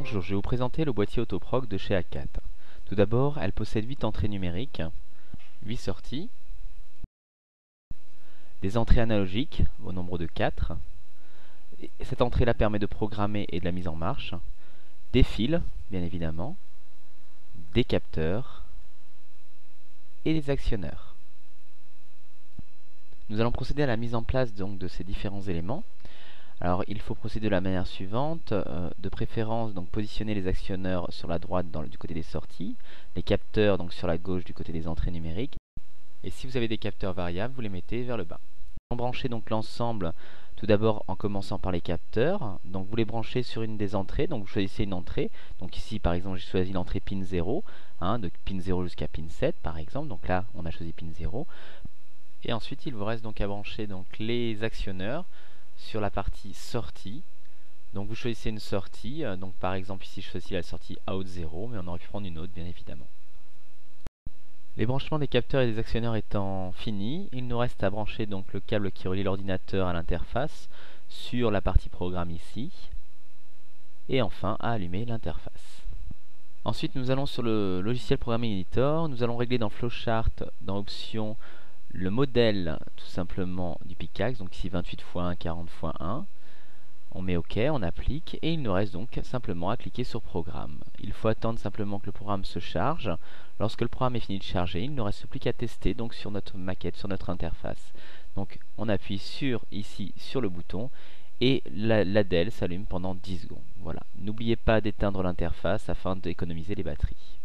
Bonjour, je vais vous présenter le boîtier Autoproc de chez ACAT. Tout d'abord, elle possède 8 entrées numériques, 8 sorties, des entrées analogiques au nombre de 4. Et cette entrée-là permet de programmer et de la mise en marche, des fils, bien évidemment, des capteurs et des actionneurs. Nous allons procéder à la mise en place donc de ces différents éléments. Alors il faut procéder de la manière suivante, de préférence donc positionner les actionneurs sur la droite du côté des sorties, les capteurs donc sur la gauche du côté des entrées numériques, et si vous avez des capteurs variables, vous les mettez vers le bas. On branche donc l'ensemble tout d'abord en commençant par les capteurs, donc vous les branchez sur une des entrées, donc vous choisissez une entrée, donc ici par exemple j'ai choisi l'entrée pin 0, de pin 0 jusqu'à pin 7 par exemple, donc là on a choisi pin 0, et ensuite il vous reste donc à brancher donc les actionneurs sur la partie sortie. Donc vous choisissez une sortie, donc par exemple ici je choisis la sortie out 0, mais on aurait pu prendre une autre bien évidemment. Les branchements des capteurs et des actionneurs étant finis, il nous reste à brancher donc le câble qui relie l'ordinateur à l'interface sur la partie programme ici, et enfin à allumer l'interface. Ensuite nous allons sur le logiciel Programming Editor, nous allons régler dans Flowchart, dans Options, le modèle tout simplement du pickaxe, donc ici 28 x 1, 40 x 1. On met OK, on applique, et il nous reste donc simplement à cliquer sur Programme. Il faut attendre simplement que le programme se charge. Lorsque le programme est fini de charger, il ne reste plus qu'à tester donc sur notre maquette, sur notre interface. Donc on appuie ici sur le bouton, et la DEL s'allume pendant 10 secondes. Voilà. N'oubliez pas d'éteindre l'interface afin d'économiser les batteries.